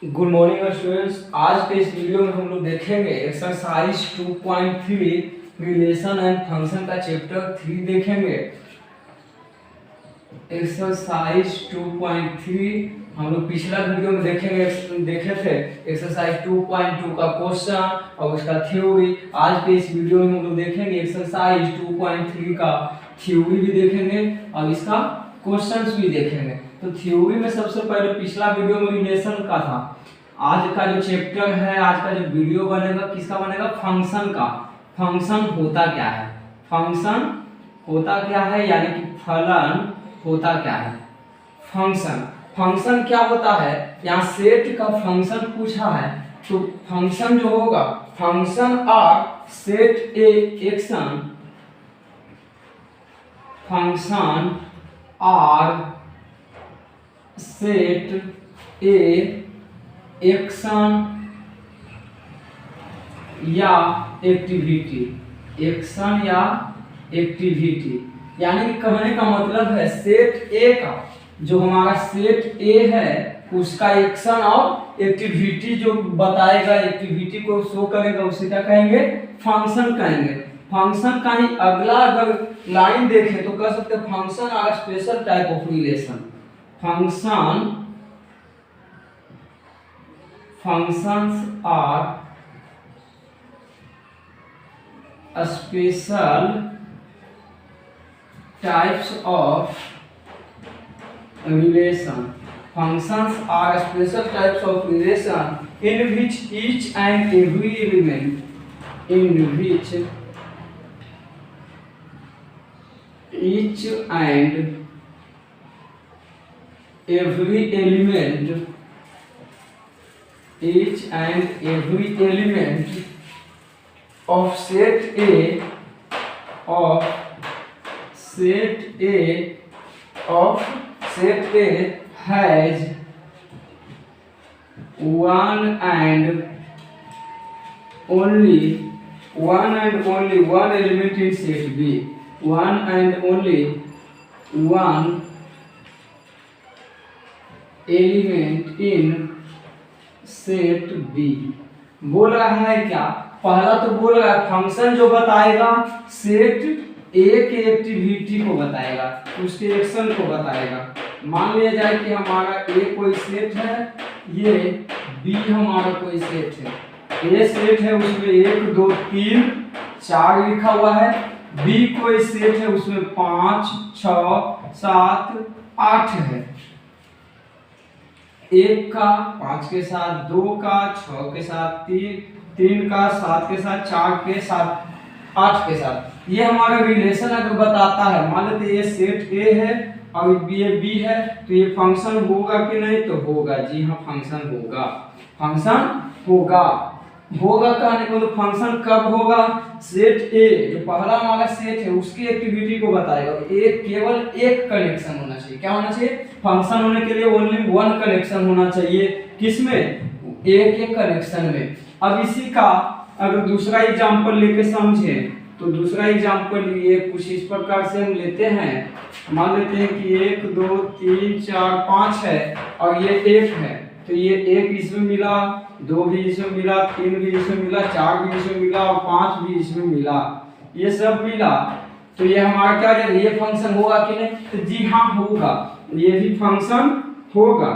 Good morning students. आज के इस वीडियो में हम लोग देखेंगे एक्सरसाइज 2.3 रिलेशन एंड फंक्शन का चैप्टर 3 देखेंगे। एक्सरसाइज 2.3 हम लोग पिछला वीडियो में देखे थे एक्सरसाइज 2.2 का क्वेश्चन और उसका थ्योरी। आज के इस वीडियो में हम लोग देखेंगे एक्सरसाइज 2.3 का थ्योरी भी देखेंगे और इसका क्वेश्चंस भी देखेंगे। तो थ्योरी में सबसे पहले पिछला वीडियो में रिलेशन का था। आज का जो चैप्टर है, आज का जो वीडियो बनेगा किसका बनेगा? फंक्शन का। फंक्शन होता क्या है? फंक्शन होता क्या है यानी कि फलन होता क्या है? फंक्शन फंक्शन क्या होता है? यहाँ सेट का फंक्शन पूछा है तो फंक्शन जो होगा, function are set a action, function are set a action या एक्टिविटी, एक्शन या एक्टिविटी। यानी कि कहने का मतलब है सेट ए का, जो हमारा सेट ए है उसका एक्शन और एक्टिविटी जो बताएगा, एक्टिविटी को शो करेगा, उसे क्या कहेंगे? फंक्शन कहेंगे। फंक्शन का ही अगला अगर लाइन देखें तो कह सकते हैं function are special type of relation. Functions are special types of relation. Functions are special types of relation in which each and every element, in which each and every element, each and every element of set A, of set A, of set A has one and only one element in set B, one and only one element in set B. बोल रहा है क्या? पहला तो बोल रहा है function जो बताएगा सेट ए के एक्टिविटी को बताएगा, उसके एक्शन को बताएगा। मान लिया जाए कि हमारा ए कोई सेट है, ये बी हमारा कोई सेट है। ए सेट है उसमें 1 2 3 4 लिखा हुआ है, बी कोई सेट है उसमें 5 6 7 8 है। 1 का 5 के साथ, 2 का 6 के साथ, 3 का 7 के साथ, 4 के साथ, 8 के साथ। ये हमारा रिलेशन अगर बताता है, मान लेते ये सेट ए है और ये बी है, तो ये फंक्शन होगा कि नहीं? तो होगा। जी हाँ, फंक्शन होगा। फंक्शन होगा कहने को तो फंक्शन कब होगा? सेट ए जो पहला हमारा सेट है उसकी एक्टिविटी को बताएगा। एक केवल एक कनेक्शन होना चाहिए। क्या होना चाहिए? फंक्शन होने के लिए ओनली वन कनेक्शन होना चाहिए। किसमें? एक कनेक्शन में। अब इसी का अगर दूसरा एग्जांपल लेके समझे तो दूसरा एग्जांपल ये कुछ इस प्रकार से हम लेते हैं। मान लेते हैं कि 1 2 3 4 5 है और ये 1 है, तो ये 1 इसमें मिला, 2 भी इसमें मिला, 3 भी इसमें मिला, 4 भी इसमें मिला और 5 भी इसमें मिला। ये सब मिला तो ये हमारा क्या है? ये फंक्शन होगा कि नहीं? तो जी हाँ होगा। ये भी फंक्शन होगा,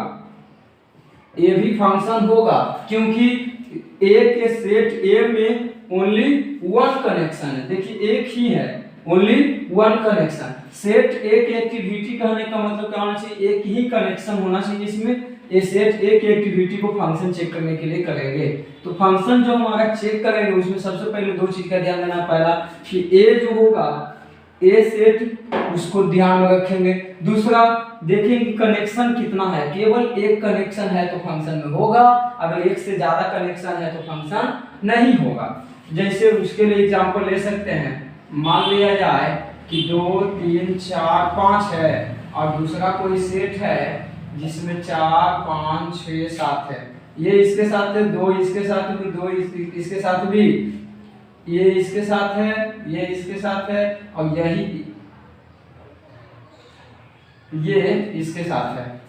ये भी फंक्शन होगा क्योंकि ए के सेट ए में ओनली वन कनेक्शन है। देखिए एक ही है, ओनली वन कनेक्शन। सेट ए के एक्टिविटी कहने का मतलब क्या होना चाहिए? एक ही कनेक्शन होना चाहिए इसमें। ये सेट ए की एक्टिविटी को फंक्शन चेक करने के लिए करेंगे। तो फंक्शन जो हमारा चेक करेंगे उसमें सबसे पहले दो चीज का ध्यान देना। पहला कि ए जो होगा, ए सेट उसको ध्यान में रखेंगे। दूसरा देखेंगे कनेक्शन कितना है। केवल एक कनेक्शन है तो फंक्शन में होगा, अगर एक से ज्यादा कनेक्शन है तो फंक्शन नहीं होगा। जैसे उसके लिए एग्जांपल ले सकते हैं। मान लिया जाए कि 2 3 4 5 है और दूसरा कोई सेट है जिसमें 4 5 6 7 है। ये इसके साथ है, 2 इसके साथ भी, 2 इसके साथ भी, ये इसके साथ है, ये इसके साथ है और यही ये इसके साथ है।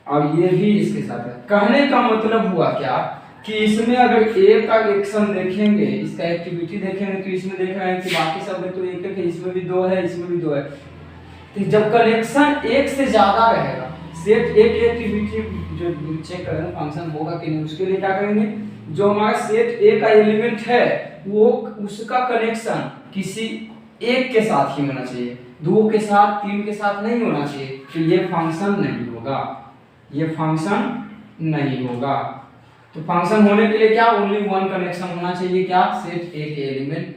और ये भी इसके साथ है। कहने का मतलब हुआ क्या कि इसमें अगर ए का एक्शन देखेंगे, इसका एक्टिविटी देखेंगे, तो इसमें देख रहे हैं कि बाकी सब में तो एक एक है, इसमें भी 2 है, इसमें भी 2 है। तो जब कनेक्शन एक से ज्यादा रहेगा, सेट ए की एक्टिविटी जो चेक करेंगे फंक्शन होगा कि नहीं, उसके लिए क्या करेंगे, जो हमारा सेट ए का एलिमेंट है वो उसका कनेक्शन किसी एक के साथ ही होना चाहिए, 2 के साथ 3 के साथ नहीं होना चाहिए। तो ये फंक्शन नहीं होगा, ये फंक्शन नहीं होगा। तो फंक्शन होने के लिए क्या, ओनली 1 कनेक्शन होना चाहिए, क्या, सेट ए के एलिमेंट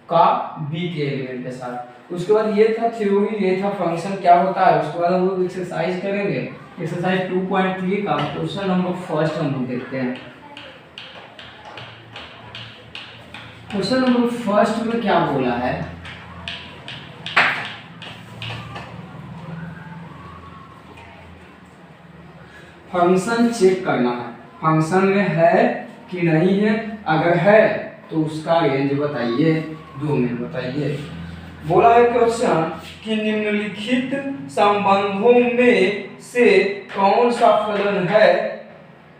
का बी के एलिमेंट के साथ। उसके बाद ये था थ्योरी, ये था फंक्शन क्या होता है। उसके बाद हम लोग एक्सरसाइज करेंगे, एक्सरसाइज 2.3 का क्वेश्चन नंबर फर्स्ट हम लोग देखते हैं। क्वेश्चन नंबर फर्स्ट में क्या बोला है, फंक्शन चेक करना है, फंक्शन में है कि नहीं है, अगर है तो उसका रेंज बताइए, 2 में बताइए। बोला है क्वेश्चन कि निम्नलिखित संबंधों में से कौन सा फलन है,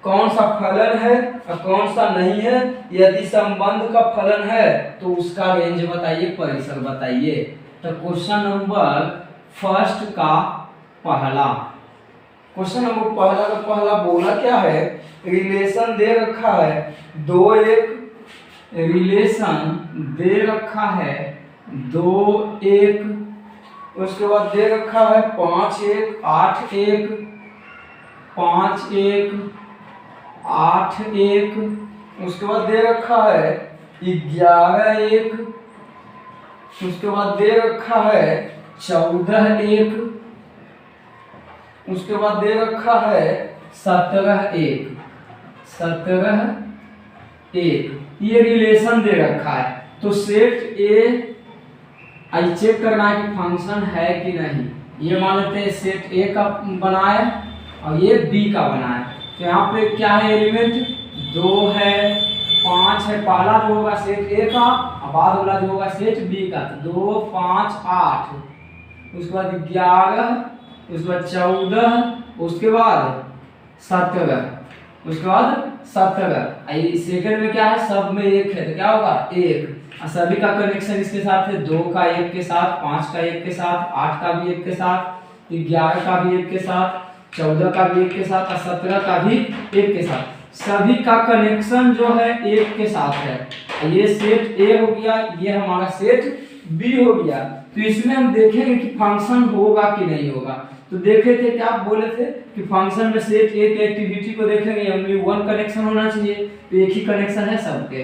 कौन सा फलन है और कौन सा नहीं है। यदि संबंध का फलन है तो उसका रेंज बताइए, परिसर बताइए। तो क्वेश्चन नंबर फर्स्ट का पहला, क्वेश्चन नंबर पहला का पहला बोला क्या है, रिलेशन दे रखा है 2 1, रिलेशन दे रखा है 2 1, उसके बाद दे रखा है 5 1 8 1, 5 1 8 1, उसके बाद दे रखा है 11 1, उसके बाद दे रखा है 14 1, उसके बाद दे रखा है 17 1, 17 1। ये रिलेशन दे रखा है। तो सेट ए आई चेक करना है कि फंक्शन है कि नहीं। ये मान लेते हैं सेट ए का बना है और ये बी का बना है। तो यहाँ पे क्या है, एलिमेंट 2 है 5 है, पहला जो होगा सेट ए का और बाद वाला जो होगा सेट बी का। 2 5 8, उसके बाद 11, उसके बाद 14, उसके बाद 17, उसके बाद 17। सेकंड में क्या है, सब में 1 है तो क्या होगा 1। और सभी का कनेक्शन इसके साथ है, 2 का 1 के साथ, 5 का 1 के साथ, 8 का भी 1 के साथ, 11 का भी 1 के साथ, 14 का भी 1 के साथ और 17 का भी 1 के साथ। सभी का कनेक्शन जो है 1 के साथ है। ये सेट ए हो गया, ये हमारा सेट बी हो गया। तो इसमें हम देखेंगे कि फंक्शन होगा कि नहीं होगा। तो देखे थे क्या बोले थे कि फंक्शन में सेट ए की एक्टिविटी को देखेंगे, ओनली 1 कनेक्शन होना चाहिए। तो एक ही कनेक्शन है सबके,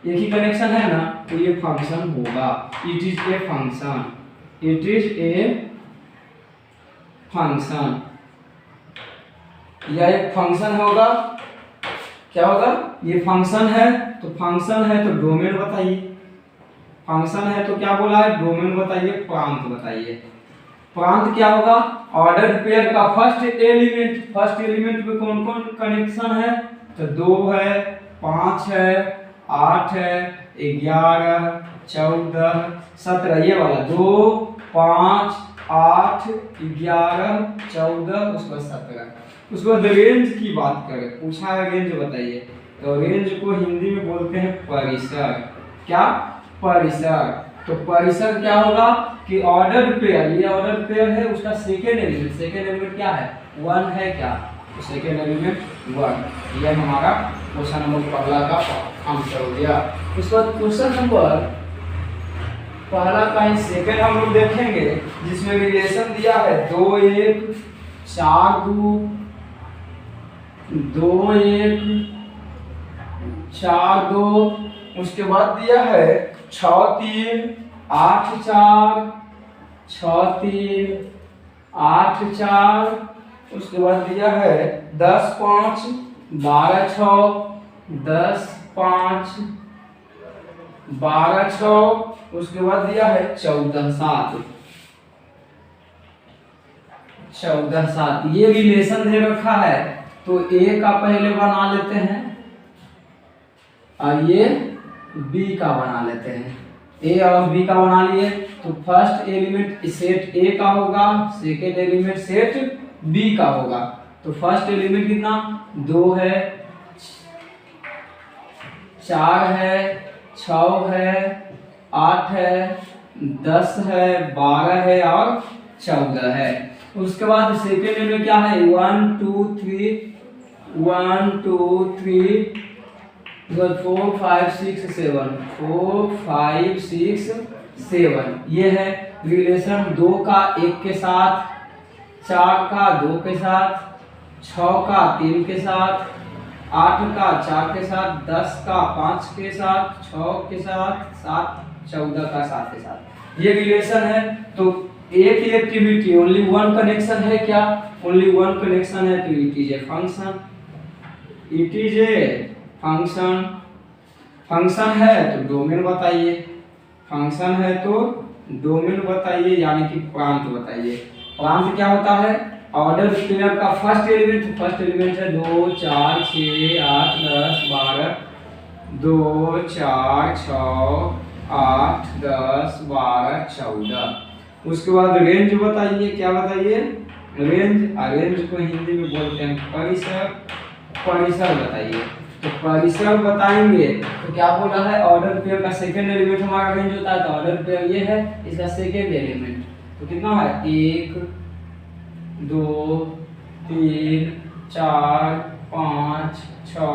एक ही कनेक्शन है ना, तो ये फंक्शन होगा। It is a function, it is a function, यह एक फंक्शन होगा। क्या होगा, ये फंक्शन है। तो फंक्शन है तो डोमेन बताइए, फंक्शन है तो क्या बोला है, डोमेन बताइए, प्रांत बताइए। प्रांत क्या होगा, ऑर्डर्ड पेयर का फर्स्ट एलिमेंट, फर्स्ट एलिमेंट में कौन कौन कनेक्शन है, तो 2 है 5 है 8 है 11 14 17, ये वाला 2 5 8 11 14, उसके बाद 17। उसके बाद रेंज की बात करें, पूछा है रेंज बताइए। तो रेंज को हिंदी में बोलते हैं परिसर। क्या, परिसर। तो परिसर क्या होगा कि ऑर्डर पेयर, ये ऑर्डर पेयर है, उसका सेकेंड एलिमेंट, सेकेंड एलिमेंट क्या है 1 है क्या, तो सेकेंड एलिमेंट 1। ये हमारा क्वेश्चन नंबर पहला का आंसर हो गया। उसके बाद क्वेश्चन नंबर पहला का ही सेकेंड हम लोग देखेंगे, जिसमें रिलेशन दिया है 2 1 4 2, 2 1 4 2, उसके बाद दिया है 6 3 8 4 6 3 8 4, उसके बाद दिया है 10 5 12 6 10 5 12 6, उसके बाद दिया है 14 7 14 7। ये रिलेशन दे रखा है तो ए का पहले बना लेते हैं और ये बी का बना लेते हैं। ए और बी का बना लिए तो फर्स्ट एलिमेंट सेट ए का होगा, सेकेंड एलिमेंट सेट बी का होगा। तो फर्स्ट एलिमेंट कितना 2 है, 4 है, 6 है, 8 है, 10 है, 12 है और 14 है। उसके बाद सेकेंड एलिमेंट क्या है 1 2 3 1 2 3 4 5 6 7 4 5 6 7 ये है रिलेशन 2 का 1 के साथ, 4 का 2 के साथ, 6 का 3 के साथ, 8 का 4 के साथ, 10 का 5 के साथ, 6 के साथ, 7 14 का 7 के साथ ये रिलेशन है। तो एक ही एक्टिविटी ओनली वन कनेक्शन है, क्या ओनली वन कनेक्शन है, तो it is a function, it is a function. Function है तो डोमेन बताइए, फंक्शन है तो डोमेन बताइए, यानी कि प्रांत बताइए। प्रांत क्या होता है ऑर्डर पेयर का फर्स्ट एलिमेंट, फर्स्ट एलिमेंट है 2 4 6 8 10 12 2 4 6 8 10 12 14। उसके बाद रेंज बताइए, क्या बताइए रेंज, रेंज को हिंदी में बोलते हैं परिसर, परिसर बताइए। तो परिसर बताएंगे तो क्या बोला है ऑर्डर पेयर का सेकंड एलिमेंट हमारा रेंज होता है, तो ऑर्डर पेयर ये है इसका सेकंड एलिमेंट, तो कितना है 1 2 3 4 5 6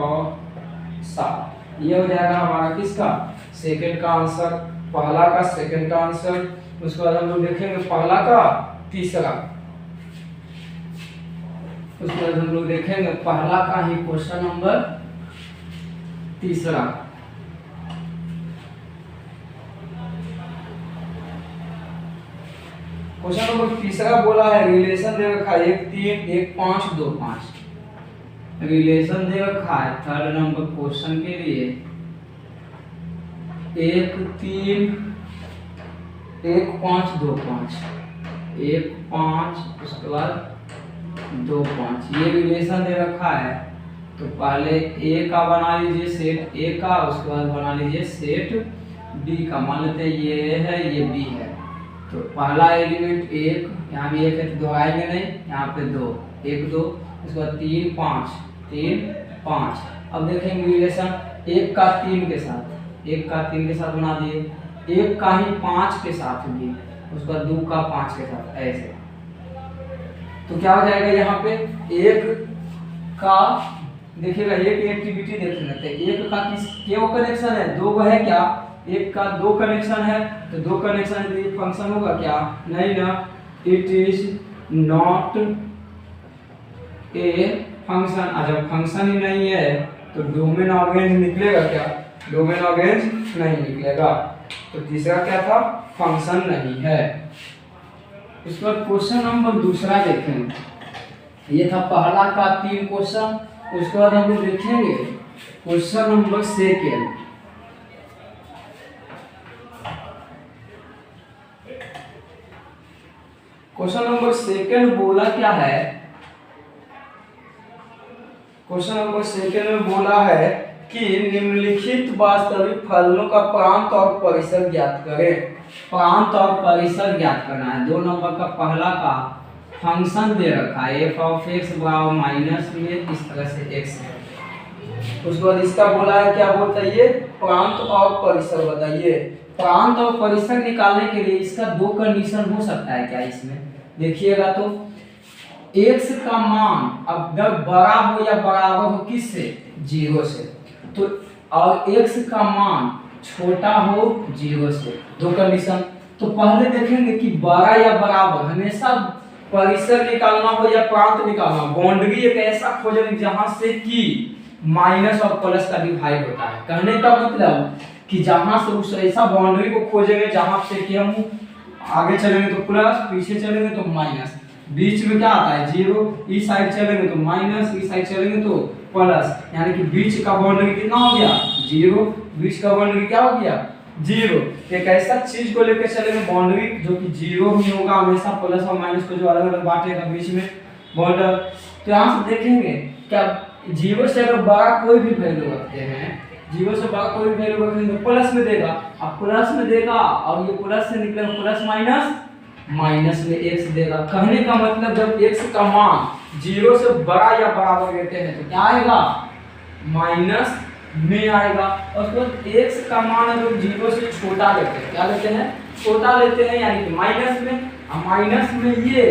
7 ये हो जाएगा हमारा किसका सेकंड का आंसर, पहला का सेकंड का आंसर। उसके बाद हम लोग देखेंगे पहला का तीसरा, उसके बाद हम लोग देखेंगे पहला का ही क्वेश्चन नंबर तीसरा। क्वेश्चन नंबर तीसरा बोला है रिलेशन दे रखा है 1 3 1 5 2 5, रिलेशन दे रखा है थर्ड नंबर क्वेश्चन के लिए 1 3 1 5 2 5 1 5 उसके बाद 2 5 ये रिलेशन दे रखा है। तो पहले ए का बना लीजिए सेट ए का, उसके बाद बना लीजिए सेट बी का, मान लेते हैं ये है ये बी है। तो पहला एलिमेंट 1 यहाँ भी 1 है तो दोहराएंगे नहीं, यहाँ पे 2 1 2, उसके बाद 3 5 3 5। अब देखेंगे रिलेशन 1 का 3 के साथ, 1 का 3 के साथ बना दिए, 1 का ही 5 के साथ भी, उसके बाद 2 का 5 के साथ ऐसे। तो क्या हो जाएगा यहाँ पे 1 का देखिएगा एक एक्टिविटी देख लेते हैं, 1 का किस क्यों कनेक्शन है 2 है क्या, 1 का 2 कनेक्शन है तो 2 कनेक्शन है तो फंक्शन होगा क्या नहीं ना, it is not a function. जब फंक्शन ही नहीं है तो डोमेन ऑफ रेंज निकलेगा क्या, डोमेन ऑफ रेंज नहीं निकलेगा। तो तीसरा क्या था फंक्शन नहीं है। इस पर क्वेश्चन नंबर दूसरा देखेंगे, ये था पहला का 3 क्वेश्चन। उसके बाद हम लोग देखेंगे question number second, question number second बोला क्या है, क्वेश्चन नंबर सेकेंड में बोला है कि निम्नलिखित वास्तविक फलनों का प्रांत और परिसर ज्ञात करें। प्रांत और परिसर ज्ञात करना है। 2 नंबर का पहला का फंक्शन दे रखा है एफ ऑफ एक्स बराबर माइनस में इस तरह से एक्स है। उसके बाद इसका बोला है क्या बताइए प्रांत और परिसर बताइए। प्रांत और परिसर निकालने के लिए इसका 2 कंडीशन हो सकता है क्या, इसमें देखिएगा तो x का मान अब जब बड़ा हो या बराबर हो किससे 0 से, तो और x का मान छोटा हो 0 से, 2 कंडीशन। तो पहले देखेंगे कि बड़ा या बराबर, हमेशा परिसर निकालना हो या प्रांत निकालना, बाउंड्री एक ऐसा खोजेंगे जहां से कि माइनस और प्लस का डिवाइड होता है। कहने का मतलब कि जहां से उस ऐसा बाउंड्री को खोजेंगे जहां से कि हम आगे चलेंगे तो प्लस, पीछे चलेंगे तो माइनस, बीच में क्या आता है 0, इस साइड चलेंगे तो माइनस, इस साइड चलेंगे तो प्लस, यानी कि बीच का बाउंड्री कितना हो गया 0, बीच का बाउंड्री क्या हो गया 0। एक ऐसा चीज को लेकर चलेंगे बाउंड्री जो कि 0 ही होगा हमेशा, प्लस और माइनस को जो अलग अलग बांटेगा बीच में बाउंडर। तो यहाँ से देखेंगे क्या 0 से अगर बड़ा कोई भी वैल्यू रखते हैं, 0 से बड़ा कोई भी वैल्यू रखेंगे तो प्लस में देगा, अब प्लस में देगा और ये प्लस से निकलेगा प्लस माइनस, माइनस में x देगा। कहने का मतलब जब x का मान जीरो से बड़ा या बराबर लेते हैं तो क्या आएगा, माइनस में आएगा। और उसके बाद एक्स का मान अगर जीरो से छोटा लेते हैं, क्या लेते हैं, छोटा लेते हैं, यानी कि माइनस में। माइनस में ये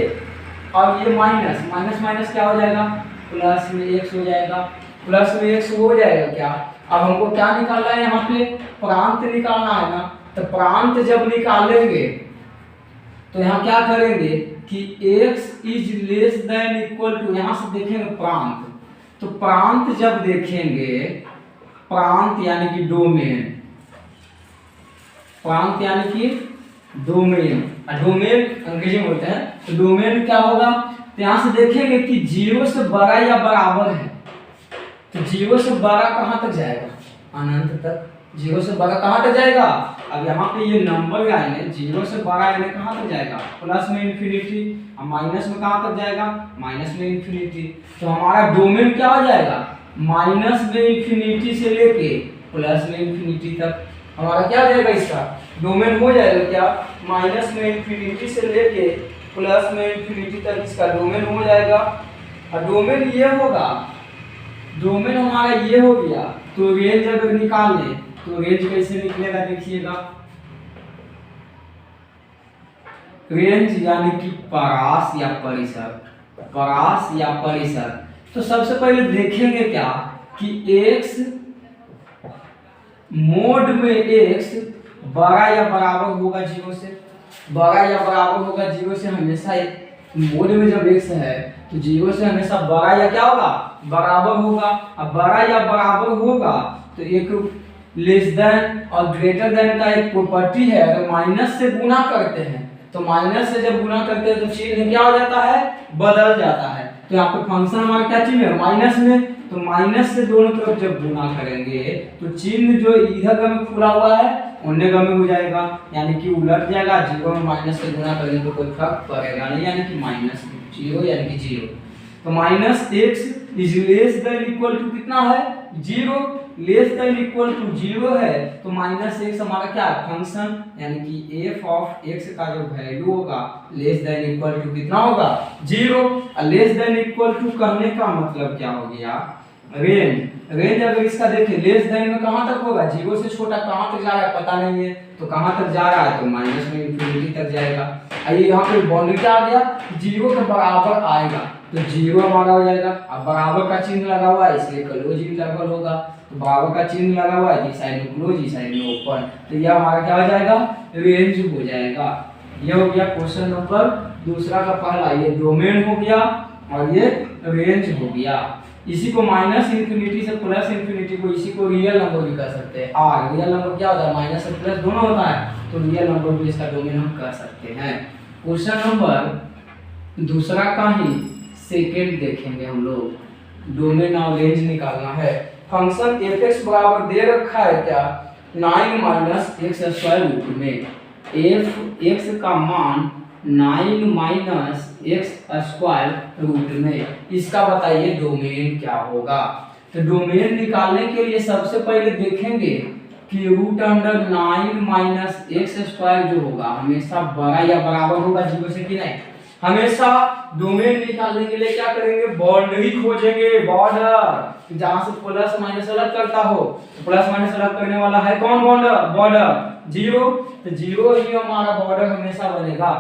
और ये माइनस माइनस माइनस क्या हो जाएगा, प्लस में एक्स हो जाएगा। प्लस में एक्स हो जाएगा क्या। अब हमको क्या निकालना है, यहाँ पे प्रांत निकालना है ना। तो प्रांत जब निकालेंगे तो यहाँ क्या करेंगे कि x is less than equal to, यहाँ से देखेंगे प्रांत। तो प्रांत जब देखेंगे, प्रांत यानी कि डोमेन, प्रांत यानी कि डोमेन, डोमेन अंग्रेजी में बोलते हैं। तो डोमेन क्या होगा, तो यहाँ से देखेंगे कि जीरो से बड़ा या बराबर है। तो जीरो से बड़ा कहाँ तक जाएगा, अनंत तक। जीरो से बड़ा कहाँ तक जाएगा, अब यहाँ पे ये नंबर लाइन है, जीरो से बड़ा यानी कहाँ तक जाएगा, प्लस में इन्फिनिटी। और माइनस में कहाँ तक जाएगा, माइनस में इन्फिनिटी। तो हमारा डोमेन क्या हो जाएगा, माइनस में इन्फिनिटी से लेके प्लस में इन्फिनिटी तक हमारा क्या हो जाएगा, इसका डोमेन हो जाएगा क्या, माइनस में इन्फिनिटी से लेके प्लस में इन्फिनिटी तक इसका डोमेन हो जाएगा। और डोमेन ये होगा, डोमेन हमारा ये हो गया। तो रेंज अगर निकाल लें तो रेंज कैसे निकलेगा, देखिएगा। रेंज यानी कि परास या परिसर, परास या परिसर। तो सबसे पहले देखेंगे क्या कि x मोड में x बड़ा या बराबर होगा जीरो से, बड़ा या बराबर होगा जीरो से। हमेशा मोड में जब x है तो जीरो से हमेशा बड़ा या क्या होगा, बराबर होगा। अब बड़ा या बराबर होगा तो एक लेस देन और ग्रेटर देन का एक प्रॉपर्टी है, अगर माइनस से गुना करते हैं तो माइनस से जब गुना करते हैं तो चिन्ह क्या हो जाता है, बदल जाता है। तो यहाँ पे फंक्शन हमारा क्या चिन्ह है, माइनस में। तो माइनस से दोनों तरफ जब गुना करेंगे तो चिन्ह जो इधर का में खुला हुआ है उन्हें का में हो जाएगा, यानी कि उलट जाएगा। जीरो में माइनस से गुना करेंगे तो कोई फर्क पड़ेगा नहीं, यानी कि माइनस जीरो यानी कि जीरो। तो minus x is less than equal to कितना है, zero. Less than equal to zero है तो माइनस एक्स हमारा क्या है, फंक्शन, यानी कि एफ ऑफ एक्स का जो वैल्यू होगा लेस देन इक्वल टू कितना होगा, जीरो। और लेस देन इक्वल टू करने का मतलब क्या हो गया, रेंज। रेंज अगर इसका देखें लेस देन में कहां तक होगा, जीरो से छोटा कहां तक जा रहा है पता नहीं है, तो कहां तक जा रहा है, तो माइनस में इन्फिनिटी तक जाएगा। आइए यहाँ पे बाउंड्री क्या आ गया, जीरो के बराबर आएगा तो जीरो हमारा हो जाएगा। अब बराबर का चिन्ह लगा हुआ है इसलिए क्लोज इंटरवल होगा। तो बराबर का चिन्ह लगा हुआ है, इस साइड में क्लोज, इस साइड में ओपन। तो यह हमारा क्या हो जाएगा, रेंज हो जाएगा। यह हो गया क्वेश्चन नंबर दूसरा का पहला, ये डोमेन हो गया और ये रेंज हो गया। इसी को माइनस इन्फिनिटी से प्लस इन्फिनिटी को, इसी को रियल नंबर भी कर सकते हैं। आर रियल नंबर क्या होता है, माइनस और प्लस दोनों होता है, तो रियल नंबर भी इसका डोमेन हम कर सकते हैं। क्वेश्चन नंबर दूसरा का ही सेकेंड देखेंगे हम लोग। डोमेन और रेंज निकालना है। फंक्शन f(x) बराबर दे रखा है क्या, 9 माइनस एक्स स्क्वायर रूट में। f(x) का मान 9 माइनस एक्स स्क्वायर रूट में, इसका बताइए डोमेन क्या होगा। तो डोमेन निकालने के लिए सबसे पहले देखेंगे कि root under 9 minus x square जो होगा हमेशा बड़ा या बराबर होगा जीरो से कि नहीं। हमेशा डोमेन निकालने के लिए क्या करेंगे, बाउंड्री खोजेंगे, बॉर्डर, जहां से प्लस माइनस अलग करता हो। तो प्लस माइनस अलग करने वाला है कौन, बॉर्डर जीरो। तो जीरो ही हमारा बॉर्डर हमेशा बनेगा।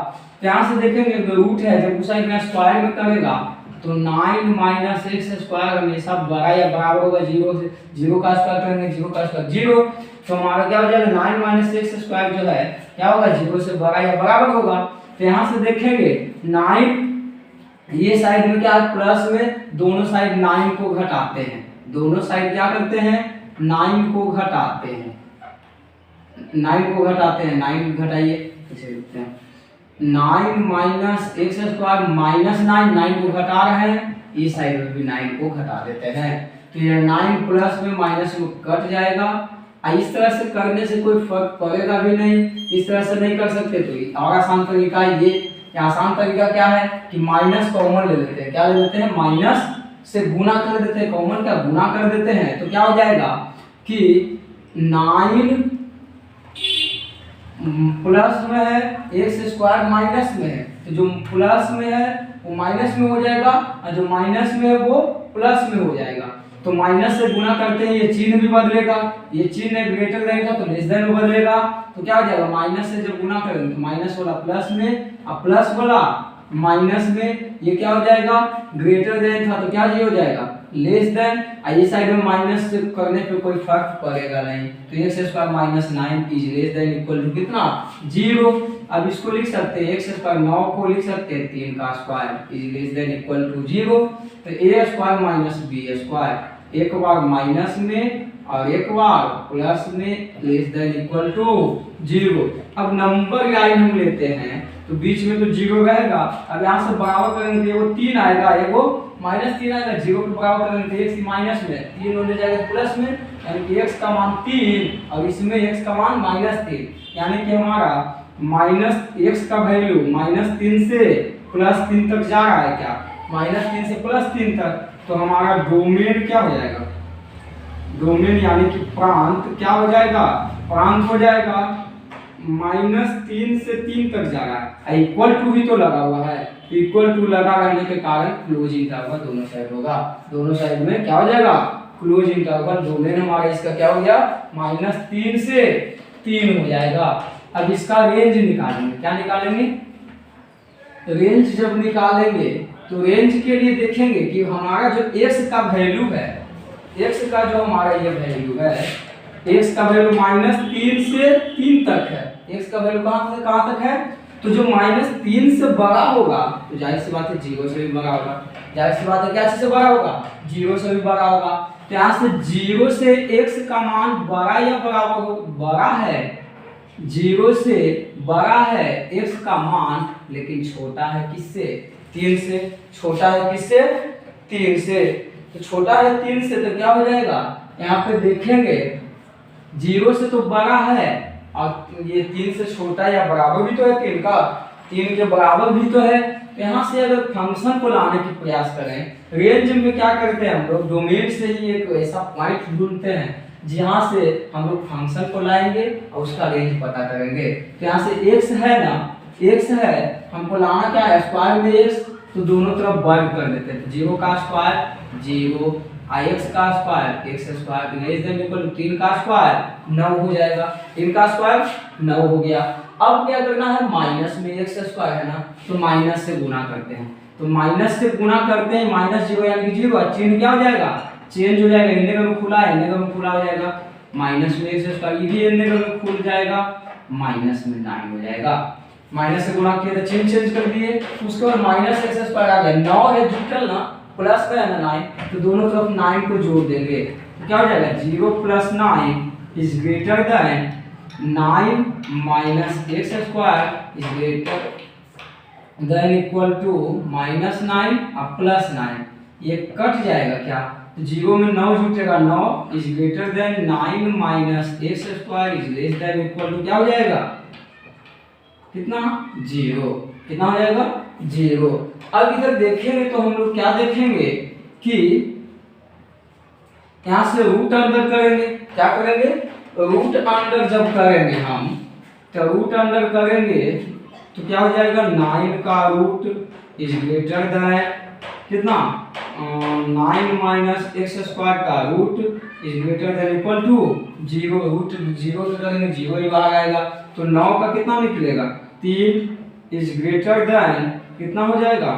यहाँ से देखेंगे रूट है, जब उस साइड में स्क्वायर में करेगा तो 9 माइनस एक्स स्क्वायर हमेशा बड़ा या बराबर होगा जीरो से। जीरो का स्क्वायर करेंगे, जीरो का स्क्वायर जीरो। तो हमारा क्या हो जाएगा, 9 माइनस एक्स स्क्वायर जो है क्या होगा, जीरो से बड़ा या बराबर होगा। तो यहाँ से देखेंगे 9, ये साइड में क्या है प्लस में, दोनों साइड 9 को घटाते हैं, दोनों साइड क्या करते हैं 9 को घटाते हैं, 9 को घटाते हैं। 9 घटाइए इसे लिखते हैं 9 माइनस एक्स स्क्वायर माइनस 9 को घटा रहे हैं, इस साइड में भी 9 को घटा देते हैं। तो ये 9 प्लस में माइनस में कट जाएगा। इस तरह से करने से कोई फर्क पड़ेगा भी नहीं, इस तरह से नहीं कर सकते तो और आसान तरीका ये। आसान तरीका क्या है कि माइनस कॉमन ले लेते हैं। क्या ले लेते हैं, माइनस से गुना कर देते हैं, कॉमन का गुना कर देते हैं। तो क्या हो जाएगा कि 9 प्लस में है, एक्स स्क्वायर माइनस में है, तो जो प्लस में है वो माइनस में हो जाएगा और जो माइनस में है वो प्लस में हो जाएगा। तो माइनस से गुना करते हैं, ये चिन्ह भी बदलेगा, ये चिन्ह ग्रेटर देन का तो लेस देन में बदलेगा। तो क्या हो जाएगा, माइनस से जब गुना करेंगे तो माइनस वाला प्लस में और प्लस वाला माइनस में, ये क्या हो जाएगा, ग्रेटर देन था तो क्या ये हो जाएगा लेस देन। ये साइड में माइनस करने पे कोई फर्क पड़ेगा नहीं, तो x square minus 9 is less than equal to कितना 0। अब इसको लिख सकते हैं एक्स स्क्वायर 9 को लिख सकते हैं 3 का square is less than equal to 0। तो A square minus B square एक बार माइनस में और एक बार प्लस में लेस देन इक्वल टू 0। अब नंबर लाइन हम लेते हैं तो बीच में तो 0 रहेगा। अब यहाँ से बराबर करेंगे तो वो 3 आएगा, एगो माइनस 3 आएगा, 0 के बराबर करेंगे तो x माइनस में 3 हो जाएगा प्लस में, यानी कि x का मान 3 और इसमें x का मान -3, यानी कि हमारा माइनस x का वैल्यू -3 से +3 तक जा रहा है। क्या -3 से +3 तक, तो हमारा डोमेन क्या हो जाएगा, डोमेन यानी कि प्रांत क्या हो जाएगा, प्रांत हो जाएगा -3 से 3 तक जा रहा है। इक्वल टू भी तो लगा हुआ है, इक्वल टू लगा रहने के कारण क्लोज इंटरवल दोनों साइड होगा, दोनों साइड में क्या हो जाएगा क्लोज इंटरवल। डोमेन हमारा इसका क्या हो गया -3 से 3 हो जाएगा। अब इसका रेंज निकालेंगे, क्या निकालेंगे, रेंज जब निकालेंगे तो रेंज के लिए देखेंगे कि हमारा जो x का वैल्यू है, x का जो हमारा ये वैल्यू है, x का वैल्यू -3 से 3 तक है। x का वैल्यू कहाँ से कहाँ तक है, तो जो -3 से बड़ा होगा तो जाहिर सी बात है 0 से भी बड़ा होगा, जाहिर सी बात है क्या से बड़ा होगा, 0 से भी बड़ा होगा। तो यहाँ से 0 से x का मान बड़ा या बराबर हो, बड़ा है, 0 से बड़ा है x का मान, लेकिन छोटा है किससे, 3 से। छोटा है किससे, 3 से। तो छोटा है 3 से तो क्या हो जाएगा, यहाँ पे देखेंगे 0 से तो बड़ा है और ये 3 से छोटा या बराबर भी तो है 3 का, 3 के बराबर भी तो है। तो यहाँ से अगर फंक्शन को लाने की प्रयास करें, रेंज में क्या करते हैं हम लोग, डोमेन से ही एक ऐसा पॉइंट ढूंढते हैं जहाँ से हम लोग फंक्शन को लाएंगे और उसका रेंज पता करेंगे। तो यहाँ से x है ना, x है, हमको लाना क्या है स्क्वायर में x, तो दोनों तरफ वर्ग कर देते हैं। 0 का स्क्वायर 0, x का square x square less than equal 3 का स्क्वायर 9 हो जाएगा, 3 का स्क्वायर 9 हो गया। अब क्या करना है, माइनस में x स्क्वायर है ना, तो माइनस से गुना करते हैं, तो माइनस से गुना करते हैं, -0 यानी कि 0, चिन्ह क्या हो जाएगा चेंज हो जाएगा, इन्ने में खुला है, इन्ने में खुला हो जाएगा, माइनस में x स्क्वायर ये भी इन्ने में खुल जाएगा, माइनस में 9 हो जाएगा। माइनस से गुणा किया तो चिन्ह चेंज कर दिए, उसके बाद माइनस x स्क्वायर आ गया, 9 है जुटल ना, प्लस का है ना 9, तो दोनों तरफ 9 को जोड़ देंगे तो क्या हो जाएगा 0 + 9 is greater than 9 minus x square is greater than equal to -9 और +9, ये कट जाएगा क्या, तो 0 में 9 जुटेगा, 9 is greater than 9 minus x square is less than equal to क्या हो जाएगा कितना 0, कितना हो जाएगा 0। अब इधर देखेंगे तो हम लोग क्या देखेंगे कि यहाँ से रूट अंडर करेंगे, क्या करेंगे रूट अंडर जब करेंगे हम, तो रूट अंडर करेंगे तो क्या हो जाएगा 9 का रूट इज ग्रेटर देन कितना 9 माइनस x स्क्वायर का root is greater than equal to 0, root 0 से करेंगे 0 ही बाहर आएगा, तो 9 का कितना निकलेगा 3 इज ग्रेटर देन कितना हो जाएगा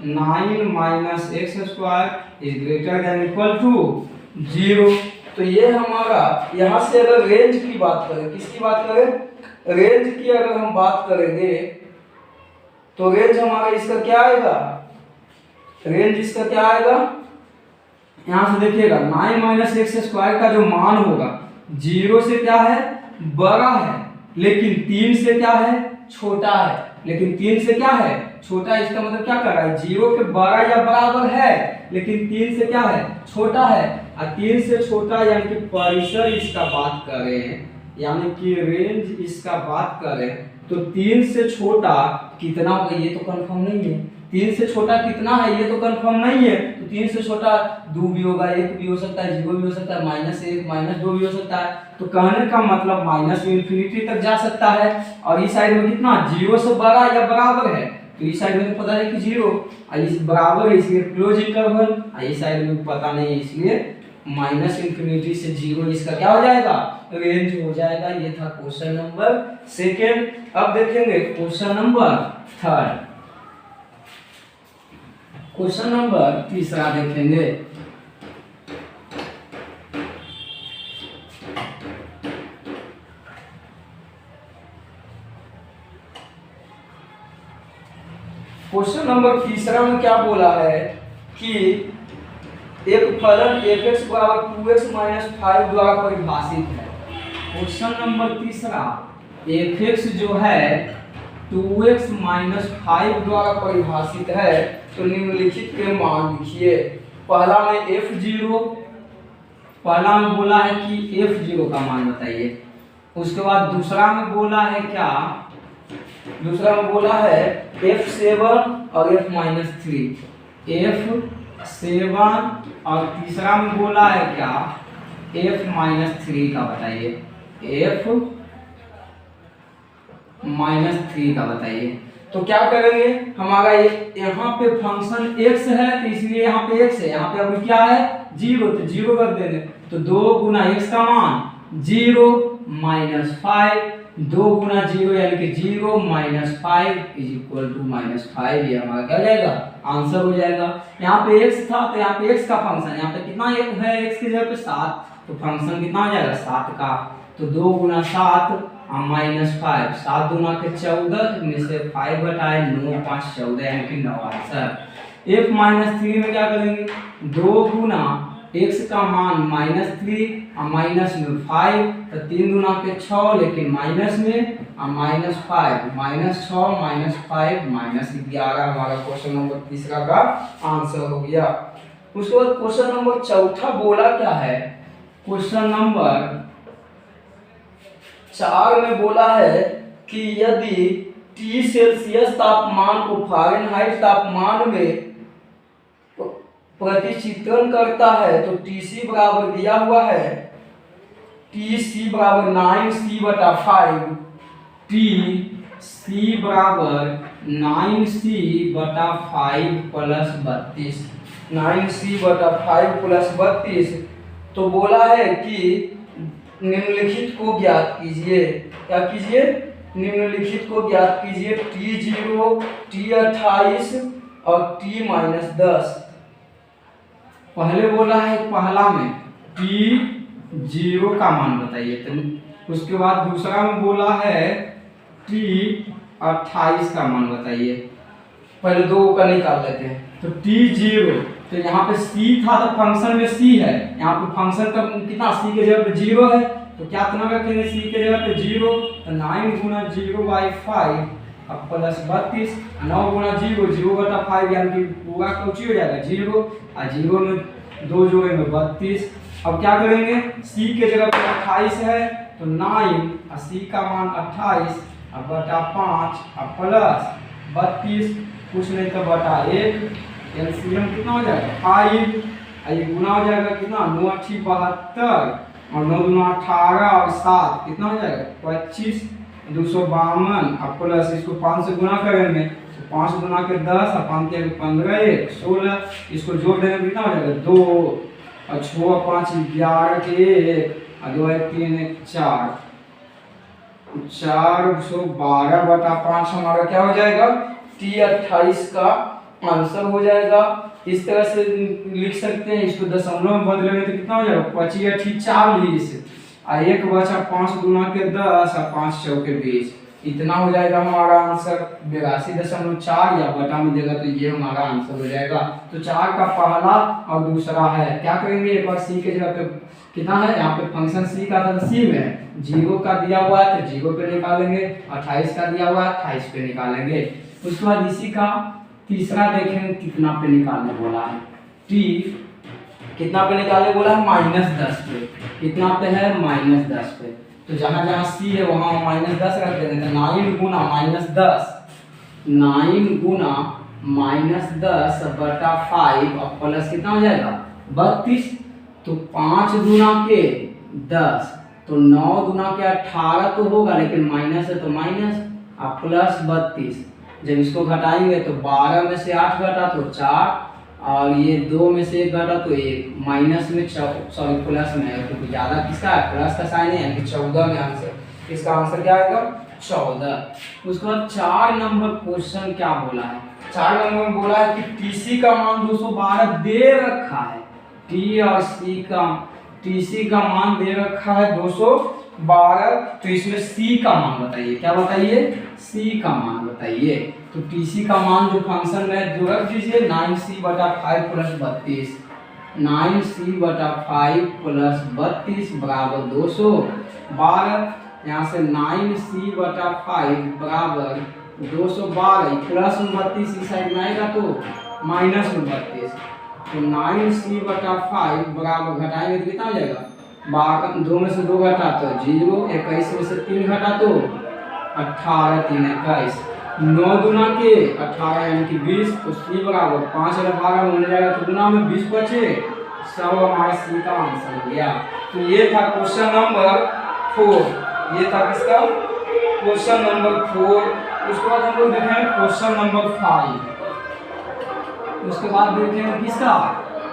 9 minus x square is greater than equal to 0। तो ये हमारा यहाँ से अगर रेंज की बात करें, किसकी बात करें, रेंज की अगर हम बात करेंगे तो रेंज हमारा इसका क्या आएगा, रेंज इसका क्या आएगा, यहाँ से देखिएगा 9 माइनस x स्क्वायर का जो मान होगा 0 से क्या है बड़ा है, लेकिन 3 से क्या है छोटा है, लेकिन 3 से क्या है छोटा है, इसका मतलब क्या कर रहा है 0 के बड़ा या बराबर है, लेकिन 3 से क्या है छोटा है, और 3 से छोटा यानी कि परिसर इसका बात करें, यानी कि रेंज इसका बात करें तो 3 से छोटा कितना होगा ये तो कंफर्म नहीं है, 3 से छोटा कितना है ये तो कंफर्म नहीं है, तो 3 से छोटा 2 भी होगा, 1 भी हो सकता है, 0 भी हो सकता है, -1 -2 भी हो सकता है। तो कहने का मतलब माइनस इंफिनिटी तक जा सकता है, और इस साइड में कितना 0 से बड़ा या बराबर है, तो इस साइड में तो पता है कि 0 और इस बराबर है इसलिए क्लोज इंटरवल, और इस साइड में पता नहीं है इसलिए माइनस इंफिनिटी से 0 इसका क्या हो जाएगा, रेंज हो जाएगा। ये था क्वेश्चन नंबर सेकेंड। अब देखेंगे question number third. Question number तीसरा देखेंगे। क्वेश्चन नंबर तीसरा में क्या बोला है कि एक फलन fx बराबर 2x माइनस 5 द्वारा परिभाषित है। क्वेश्चन नंबर तीसरा, fx जो है 2x माइनस 5 द्वारा परिभाषित है, तो निम्नलिखित के मान लिखिए। पहला में f0, पहला में बोला है कि f0 का मान बताइए। उसके बाद दूसरा में बोला है क्या, दूसरा में बोला है f7 और f-3, f7 और तीसरा में बोला है क्या f-3 का बताइए, f-3 का बताइए। तो क्या करेंगे, हमारा ये यहाँ पे फंक्शन x है तो इसलिए यहाँ पे x है, यहाँ पे अभी क्या है 0, तो 0 कर देंगे। तो 2 गुना x का मान 0 माइनस 5, 2 गुना 0 यानी कि 0 माइनस 5 इज इक्वल टू -5। ये हमारा क्या हो जाएगा, आंसर हो जाएगा। यहाँ पे x था तो यहाँ पे x का फंक्शन, यहाँ पे कितना है x की जगह पे 7, तो फंक्शन कितना हो जाएगा 7 का। तो 2 गुना 7 माइनस 5, 7 दूना के 14 में से 5 घटाए 9 5 14 यानी कि 9 आंसर। f-3 में क्या करेंगे, 2 गुना x का मान -3 और माइनस में 5, तो 3 दूना के 6 लेकिन माइनस में -5, -6 -5 -11 हमारा क्वेश्चन नंबर तीसरा का आंसर हो गया। उसके बाद क्वेश्चन नंबर चौथा बोला क्या है, क्वेश्चन नंबर 4 में बोला है कि यदि T सेल्सियस तापमान को फ़ारेनहाइट तापमान में प्रतिचित्रण करता है तो Tc बराबर दिया हुआ है, Tc बराबर 9c/5, Tc बराबर 9c/5 प्लस 32, 9c/5 प्लस 32। तो बोला है कि निम्नलिखित को ज्ञात कीजिए। क्या कीजिए, निम्नलिखित को ज्ञात कीजिए, T0, T28 और T-10। पहले बोला है पहला में T0 का मान बताइए, तो उसके बाद दूसरा में बोला है T28 का मान बताइए। पहले दो का निकाल लेते हैं। तो T0, तो यहाँ पे C था तो फंक्शन में C है, यहाँ पे फंक्शन का कितना C के जगह पे 0 है, तो क्या इतना रखेंगे C के जगह पे 0, तो 9 गुना 0/5 अब प्लस 32, 9 गुना 0 0/5 यानी कि पूरा कुछ हो जाएगा 0, और 0 में 2 जोड़ेंगे 32। अब क्या करेंगे, C के जगह पे 28 है तो 9 और C का मान 28 अब बटा 5 अब प्लस 32, कुछ नहीं तो बटा 1, एलसीएम कितना हो जाएगा 5, और ये गुना हो जाएगा कितना 9 8 72 और 9 दूना 18 और 7 कितना हो जाएगा 25, 252 अब प्लस इसको 5 से गुना करेंगे तो 5 गुना के 10 और 5 के 15 1 16, इसको जोड़ देने में कितना हो जाएगा 2 और 6 और 5 11 के 1 और 2 3 1 4, 412/5 हमारा क्या हो जाएगा T28 का आंसर हो जाएगा। इस तरह से लिख सकते हैं, इसको दशमलव में बदलेंगे तो कितना हो जाएगा 25 8 40 और 1 बचा 5 गुना के 10 और 5 चौके 20, इतना हो जाएगा हमारा आंसर 82.4, या बटा में देगा तो ये हमारा आंसर हो जाएगा। तो 4 का पहला और दूसरा है। क्या करेंगे, एक बार C के जगह पे कितना है, यहाँ पे फंक्शन C का था तो C में 0 का दिया हुआ है तो 0 पे निकालेंगे, 28 का दिया हुआ है 28 पे निकालेंगे। उसके बाद इसी का तीसरा देखेंगे कितना पे निकालने बोला है, T कितना पे निकालने बोला है -10 पे, कितना पे है -10 पे, तो जहाँ जहाँ C है वहाँ -10 रख देंगे। तो 9 गुना -10, 9 गुना -10/5 और प्लस कितना हो जाएगा 32, तो 5 गुना के 10 तो 9 गुना के 18 तो होगा लेकिन माइनस है तो माइनस और प्लस 32, जब इसको घटाएंगे तो 12 में से 8 घटा तो 4, और ये 2 में से 1 घटा तो 1, माइनस में सॉरी प्लस में है क्योंकि ज़्यादा किसका है, प्लस का साइन है, यानी 14 में आंसर। इसका आंसर क्या आएगा, 14। उसके बाद 4 नंबर क्वेश्चन क्या बोला है, 4 नंबर में बोला है कि टीसी का मान 212 दे रखा है, टी और सी का टीसी का मान दे रखा है 212, तो इसमें सी का मान बताइए, क्या बताइए, सी का मान बताइए। तो टीसी का मान जो फंक्शन में जो रख दीजिए 9c/5 + 32, 9c/5 + 32 बराबर 212। यहाँ से 9c/5 बराबर 212 प्लस 32 इस साइड में आएगा तो माइनस 32, तो 9c/5 बराबर घटाएंगे तो कितना हो जाएगा, 12, 2 में से 2 घटा तो 0, 21 में से 3 घटा तो 18, 3 21, 9 दूना के 18 यानी कि 20, तो c बराबर 5 और 12 में जाएगा तो गुना में 20 बचे, सब हमारा सी का आंसर हो गया। तो ये था क्वेश्चन नंबर 4, ये था किसका, क्वेश्चन नंबर 4। उसके बाद हम लोग देखेंगे क्वेश्चन नंबर 5, उसके बाद देखेंगे किसका,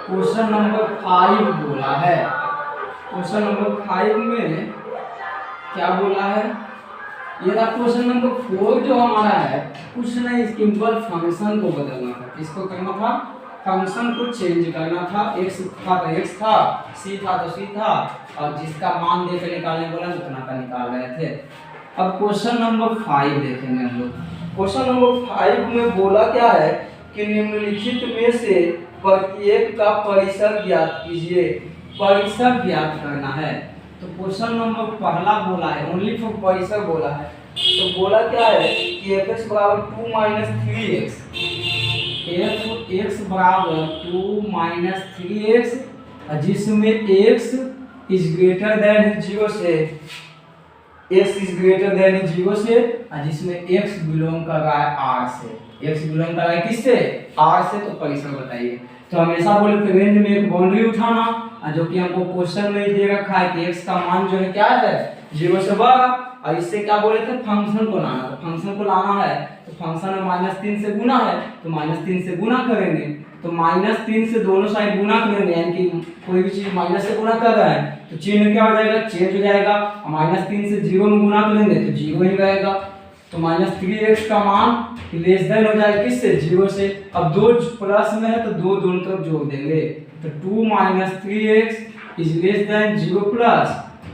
क्वेश्चन नंबर 5 बोला है। क्वेश्चन नंबर 5 में क्या बोला है, ये था क्वेश्चन नंबर 4 जो हमारा है, कुछ नहीं सिंपल फंक्शन को बदलना था, किसको करना था, फंक्शन को चेंज करना था, x था तो x था, c था तो c था, और जिसका मान दे के निकालने बोला उतना का निकाल रहे थे। अब क्वेश्चन नंबर 5 देखेंगे हम लोग। क्वेश्चन नंबर 5 में बोला क्या है कि निम्नलिखित में से प्रत्येक का परिसर ज्ञात कीजिए, परिसर ज्ञात करना है। तो क्वेश्चन नंबर पहला बोला है, ओनली फॉर परिसर बोला है, तो बोला क्या है कि fx बराबर 2 - 3x, fx बराबर 2 - 3x, जिसमें x इज ग्रेटर देन 0 से, x इज ग्रेटर देन 0 से, जिसमें x बिलोंग कर रहा है r से, x बिलोंग कर रहा है किससे, r से, तो परिसर बताइए। तो हमेशा बोले तो रेंज में एक बाउंड्री उठाना, जो कि हमको क्वेश्चन में दे रखा है कि x का मान जो है क्या है 0 से बड़ा, और इससे क्या बोले थे फंक्शन को लाना, तो फंक्शन को लाना है तो फंक्शन में -3 से गुना है, तो -3 से गुना करेंगे, तो -3 से दोनों साइड गुना करेंगे, यानी कि कोई भी चीज माइनस से गुना कर रहा है तो चिन्ह क्या हो जाएगा, चेंज हो जाएगा, और -3 से 0 में गुना करेंगे तो 0 ही रहेगा, तो -3x का मान लेस देन हो जाएगा किससे, 0 से। अब 2 प्लस में है तो 2 दोनों तरफ जोड़ देंगे, तो 2 - 3x इज लेस देन 0 +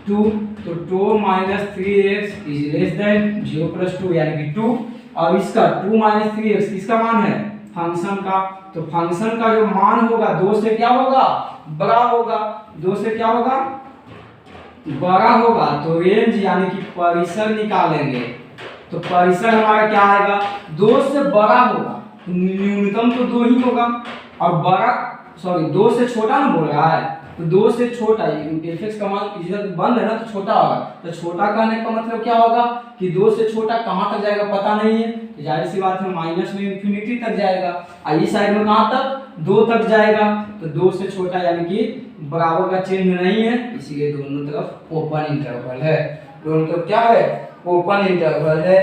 2, तो 2 - 3x इज लेस देन 0 + 2 यानी कि 2, और इसका 2 - 3x किसका मान है, फंक्शन का, तो फंक्शन का जो मान होगा 2 से क्या होगा, बड़ा होगा, 2 से क्या होगा, बड़ा होगा, तो रेंज यानी कि परिसर निकालेंगे, तो परिसर हमारा क्या आएगा, 2 से बड़ा होगा, न्यूनतम तो 2 ही होगा, और बड़ा सॉरी 2 से छोटा ना बोल रहा है, तो 2 से छोटा, fx का मान इधर बंद है ना तो छोटा होगा, तो छोटा कहने का मतलब क्या होगा कि 2 से छोटा कहाँ तक जाएगा पता नहीं है, तो जाहिर सी बात है माइनस में इंफिनिटी तक जाएगा, और इस साइड में कहाँ तक 2 तक जाएगा, तो 2 से छोटा यानी कि बराबर का चिन्ह नहीं है, इसीलिए दोनों तरफ ओपन इंटरवल है, दोनों तरफ क्या है, ओपन इंटरवल है।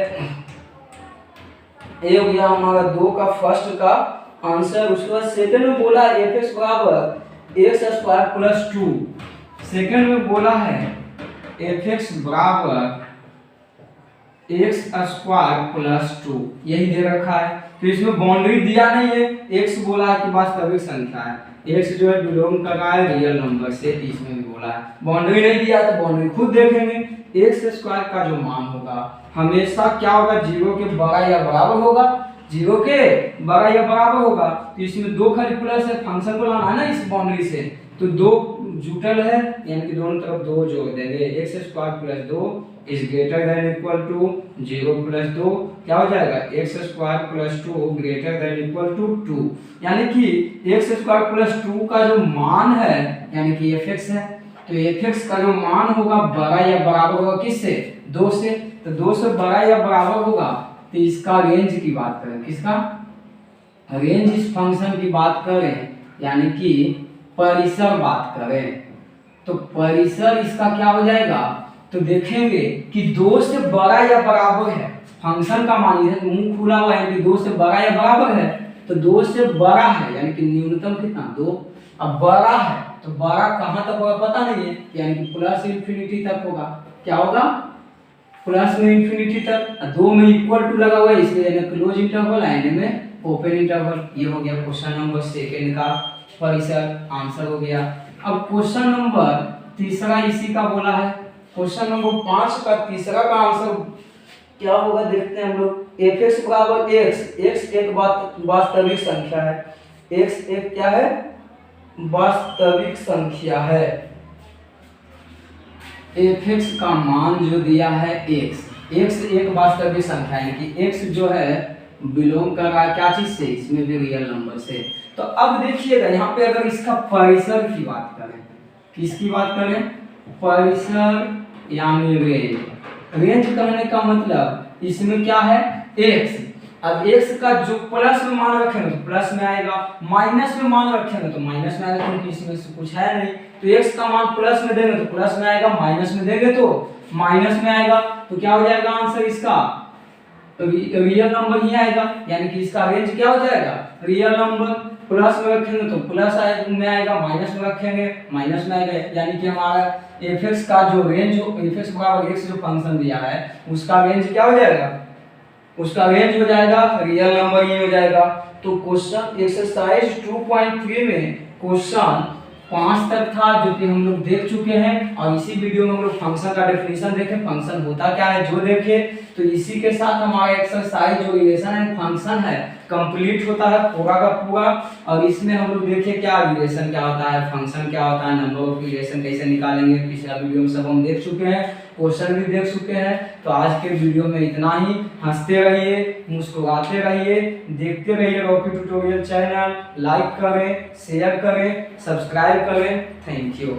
ये हो गया हमारा 2 का फर्स्ट का आंसर। उसके बाद सेकंड में बोला fx बराबर x² + 2, सेकंड में बोला है fx बराबर x² + 2, यही दे रखा है, तो इसमें बाउंड्री दिया नहीं है, x बोला है कि वास्तविक संख्या है, x जो है बिलोंग कर रहा है रियल नंबर से, इसमें भी बोला है, बाउंड्री नहीं दिया तो बाउंड्री खुद देखेंगे। x² का जो मान होगा हमेशा क्या होगा, 0 के बड़ा या बराबर होगा, 0 के बड़ा या बराबर होगा, तो इसमें 2 खाली प्लस है, फंक्शन को लाना है ना इस बाउंड्री से, तो 2 जुटल है यानी कि दोनों तरफ 2 जोड़ देंगे, x² + 2 is greater than equal to 0 + 2, क्या हो जाएगा, x² + 2 greater than equal to 2, यानी कि x² + 2 का जो मान है यानी कि fx है, तो fx का जो मान होगा बड़ा या बराबर होगा किससे, 2 से, तो 2 से बड़ा या बराबर होगा, तो इसका रेंज की बात करें, किसका रेंज, इस फंक्शन की बात करें यानी कि परिसर बात करें, तो परिसर इसका क्या हो जाएगा, तो देखेंगे कि 2 से बड़ा या बराबर है, फंक्शन का मान लीजिए मुंह खुला हुआ है कि 2 से बड़ा या बराबर है, तो 2 से बड़ा है यानी कि न्यूनतम कितना 2। अब बड़ा है तो बड़ा कहाँ तक होगा पता नहीं है, यानी कि प्लस इंफिनिटी तक होगा। क्या होगा? प्लस में इंफिनिटी तक। 2 में इक्वल टू लगा हुआ है इसलिए यानी क्लोज इंटरवल, एन में ओपन इंटरवल। ये हो गया क्वेश्चन नंबर सेकंड का परिसर आंसर हो गया। अब क्वेश्चन नंबर तीसरा इसी का बोला है। क्वेश्चन नंबर 5 का तीसरा का आंसर क्या होगा देखते हैं हम लोग। fx बराबर x एक वास्तविक संख्या है। x एक क्या है? वास्तविक संख्या है। fx का मान जो दिया है x एक वास्तविक संख्या है कि x जो है बिलोंग कर रहा है क्या चीज से? इसमें भी रियल नंबर से। तो अब देखिएगा यहाँ पे अगर इसका परिसर की बात करें, किसकी बात करें? परिसर यानी रेंज कहने का मतलब इसमें क्या है? x। अब x का जो प्लस में मान रखेंगे तो प्लस में आएगा, माइनस में मान रखेंगे तो माइनस में आएगा, क्योंकि इसमें से कुछ है नहीं। तो x का मान प्लस में देंगे तो प्लस में आएगा, माइनस में देंगे तो माइनस में आएगा। तो क्या हो जाएगा आंसर इसका? रियल नंबर ही आएगा, यानी कि इसका रेंज क्या हो जाएगा? Real number. प्लस में रखेंगे तो प्लस में आएगा, माइनस में रखेंगे माइनस में आएगा, यानी कि हमारा fx का जो रेंज fx बराबर x जो फंक्शन दिया है उसका रेंज क्या हो जाएगा? उसका रेंज हो जाएगा रियल नंबर ही हो जाएगा। तो क्वेश्चन एक्सरसाइज 2.3 में क्वेश्चन 5 तक था जो कि हम लोग देख चुके हैं, और इसी वीडियो में हम लोग फंक्शन का डेफिनेशन देखे, फंक्शन होता क्या है जो देखे। तो इसी के साथ हमारा एक्सरसाइज जो रिलेशन एंड फंक्शन है कंप्लीट होता है पूरा का पूरा। और इसमें हम लोग देखे क्या रिलेशन क्या होता है, फंक्शन क्या होता है, नंबर ऑफ रिलेशन कैसे निकालेंगे, पिछला वीडियो में सब हम देख चुके हैं, क्वेश्चन भी देख चुके हैं। तो आज के वीडियो में इतना ही। हंसते रहिए, मुस्कुराते रहिए, देखते रहिए रॉकी ट्यूटोरियल चैनल। लाइक करें, शेयर करें, सब्सक्राइब करें। Thank you.